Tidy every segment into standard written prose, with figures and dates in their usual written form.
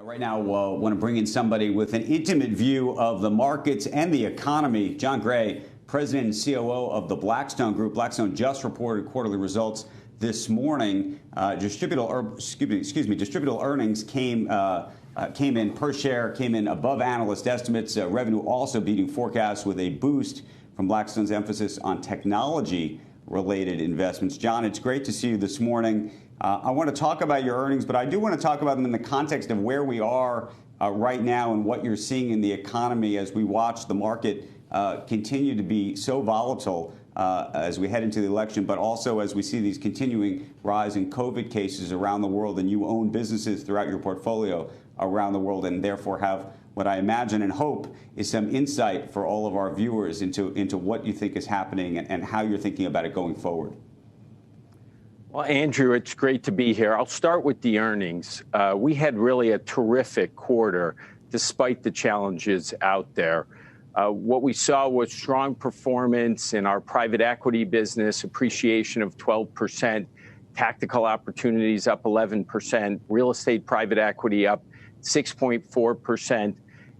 Right now, want to bring in somebody with an intimate view of the markets and the economy. Jon Gray, President and COO of the Blackstone Group. Blackstone just reported quarterly results this morning. Distributable earnings came in per share, came in above analyst estimates. Revenue also beating forecasts with a boost from Blackstone's emphasis on technology-related investments. Jon, it's great to see you this morning. I want to talk about your earnings, but I do want to talk about them in the context of where we are right now and what you're seeing in the economy as we watch the market continue to be so volatile as we head into the election, but also as we see these continuing rise in COVID cases around the world, and you own businesses throughout your portfolio around the world, and therefore have what I imagine and hope is some insight for all of our viewers into what you think is happening and how you're thinking about it going forward. Well, Andrew, it's great to be here. I'll start with the earnings. We had really a terrific quarter despite the challenges out there. What we saw was strong performance in our private equity business, appreciation of 12%, tactical opportunities up 11%, real estate private equity up 6.4%.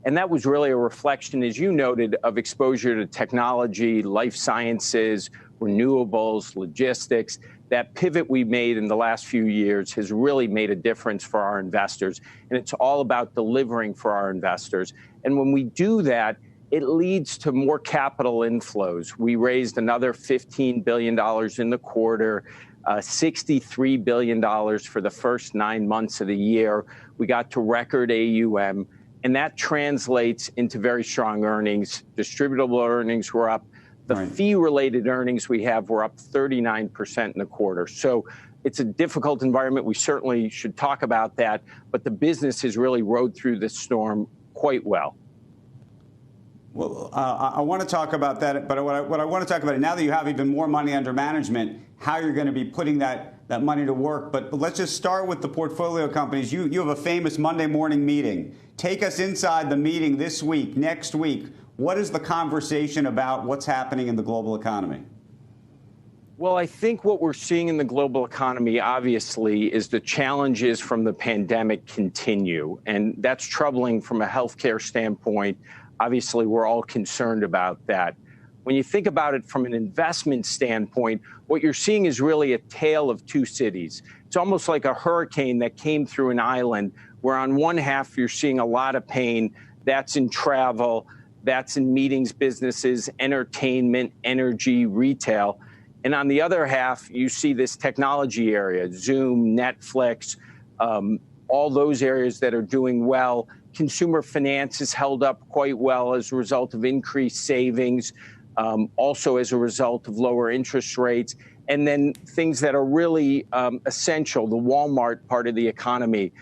And that was really a reflection, as you noted, of exposure to technology, life sciences, renewables, logistics. That pivot we made in the last few years has really made a difference for our investors. And it's all about delivering for our investors. And when we do that, it leads to more capital inflows. We raised another $15 billion in the quarter, $63 billion for the first 9 months of the year. We got to record AUM, and that translates into very strong earnings. Distributable earnings were up. The fee-related earnings we have were up 39% in the quarter. So it's a difficult environment. We certainly should talk about that, but the business has really rode through this storm quite well. Well, I want to talk about that, but what I want to talk about, now that you have even more money under management, how you're going to be putting that money to work. But let's just start with the portfolio companies. You have a famous Monday morning meeting. Take us inside the meeting this week, next week. What is the conversation about what's happening in the global economy? Well, I think what we're seeing in the global economy, obviously, is the challenges from the pandemic continue. And that's troubling from a healthcare standpoint. Obviously, we're all concerned about that. When you think about it from an investment standpoint, what you're seeing is really a tale of two cities. It's almost like a hurricane that came through an island, where on one half you're seeing a lot of pain. That's in travel, that's in meetings, businesses, entertainment, energy, retail. And on the other half, you see this technology area, Zoom, Netflix, all those areas that are doing well. Consumer finance is held up quite well as a result of increased savings, also as a result of lower interest rates. And then things that are really essential, the Walmart part of the economy,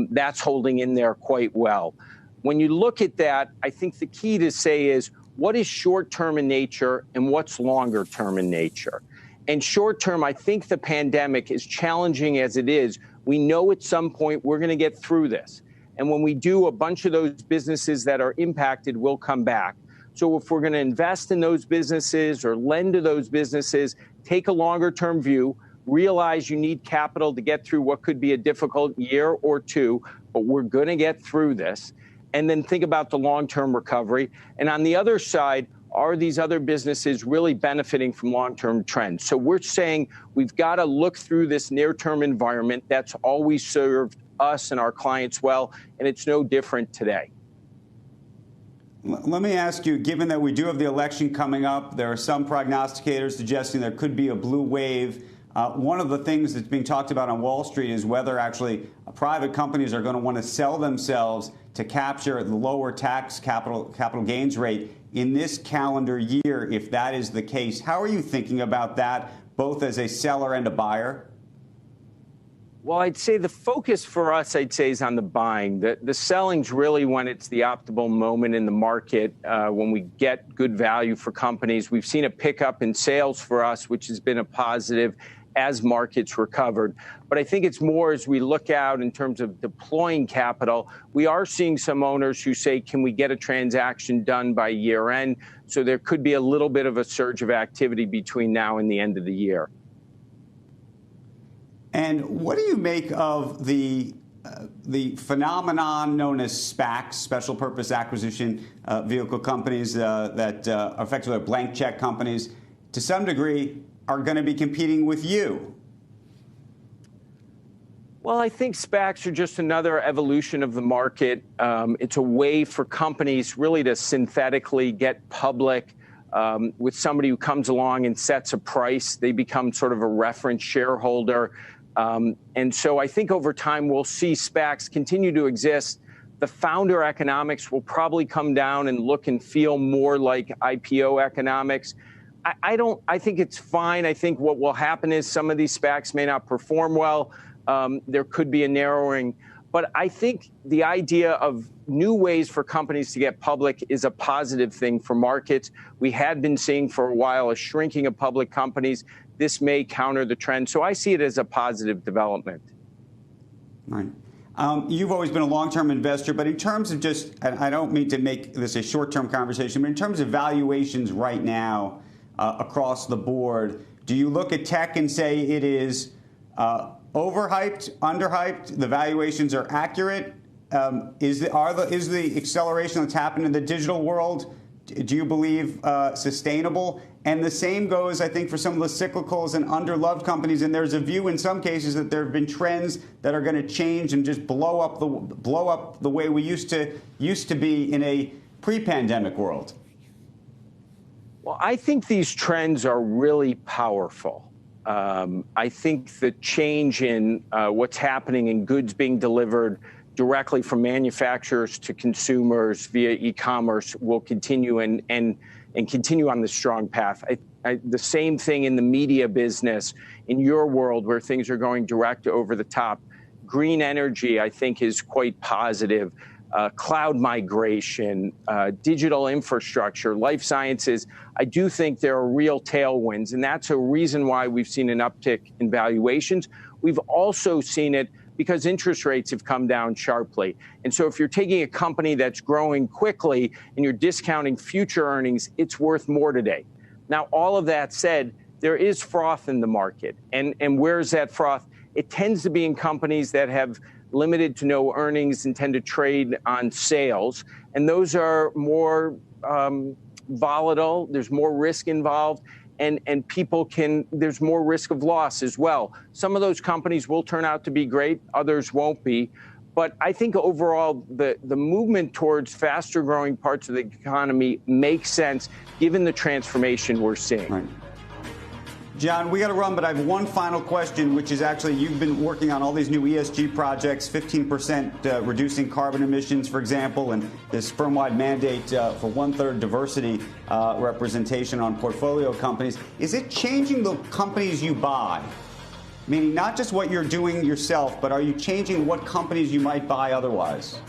that's holding in there quite well. When you look at that, I think the key to say is what is short-term in nature and what's longer-term in nature. And short-term, I think the pandemic, is challenging as it is, we know at some point we're going to get through this. And when we do, a bunch of those businesses that are impacted will come back. So if we're going to invest in those businesses or lend to those businesses, take a longer-term view, realize you need capital to get through what could be a difficult year or two, but we're going to get through this. And then think about the long-term recovery. And on the other side, are these other businesses really benefiting from long-term trends? So we're saying we've got to look through this near-term environment. That's always served us and our clients well, and it's no different today. Let me ask you, given that we do have the election coming up, there are some prognosticators suggesting there could be a blue wave. One of the things that's being talked about on Wall Street is whether actually private companies are going to want to sell themselves to capture the lower tax capital gains rate in this calendar year, if that is the case. How are you thinking about that, both as a seller and a buyer? Well, I'd say the focus for us, is on the buying. The selling's really when it's the optimal moment in the market, when we get good value for companies. We've seen a pickup in sales for us, which has been a positive as markets recovered. But I think it's more as we look out in terms of deploying capital, we are seeing some owners who say, can we get a transaction done by year end? So there could be a little bit of a surge of activity between now and the end of the year. And what do you make of the the phenomenon known as SPACs, special purpose acquisition vehicle companies that are effectively blank check companies, to some degree are going to be competing with you? Well, I think SPACs are just another evolution of the market. It's a way for companies really to synthetically get public with somebody who comes along and sets a price. They become sort of a reference shareholder. And so I think over time we'll see SPACs continue to exist. The founder economics will probably come down and look and feel more like IPO economics. I think it's fine. I think what will happen is some of these SPACs may not perform well. There could be a narrowing. But I think the idea of new ways for companies to get public is a positive thing for markets. We had been seeing for a while a shrinking of public companies. This may counter the trend. So I see it as a positive development. Right. You've always been a long-term investor, but in terms of just, and I don't mean to make this a short-term conversation, but in terms of valuations right now across the board, do you look at tech and say it is overhyped, underhyped, the valuations are accurate? Is the acceleration that's happened in the digital world, do you believe, sustainable? And the same goes, I think, for some of the cyclicals and underloved companies. And there's a view in some cases that there have been trends that are going to change and just blow up the way we used to be in a pre-pandemic world. Well, I think these trends are really powerful. I think the change in what's happening in goods being delivered directly from manufacturers to consumers via e-commerce will continue and continue on this strong path. The same thing in the media business, in your world where things are going direct over the top. Green energy, I think, is quite positive. Cloud migration, digital infrastructure, life sciences, I do think there are real tailwinds, and that's a reason why we've seen an uptick in valuations. We've also seen it because interest rates have come down sharply. And so if you're taking a company that's growing quickly and you're discounting future earnings, it's worth more today. Now, all of that said, there is froth in the market. And where's that froth? It tends to be in companies that have limited to no earnings and tend to trade on sales. And those are more volatile. There's more risk involved. And there's more risk of loss as well. Some of those companies will turn out to be great, others won't be. But I think overall, the movement towards faster growing parts of the economy makes sense given the transformation we're seeing. Right. John, we got to run, but I have one final question, which is actually you've been working on all these new ESG projects, 15% reducing carbon emissions, for example, and this firm-wide mandate for 1/3 diversity representation on portfolio companies. Is it changing the companies you buy? Meaning not just what you're doing yourself, but are you changing what companies you might buy otherwise?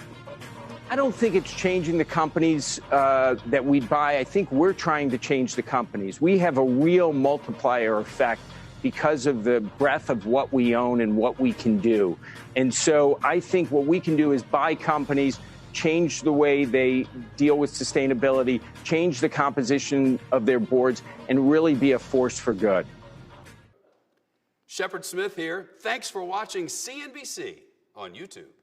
I don't think it's changing the companies that we buy. I think we're trying to change the companies. We have a real multiplier effect because of the breadth of what we own and what we can do. And so I think what we can do is buy companies, change the way they deal with sustainability, change the composition of their boards, and really be a force for good. Shepard Smith here. Thanks for watching CNBC on YouTube.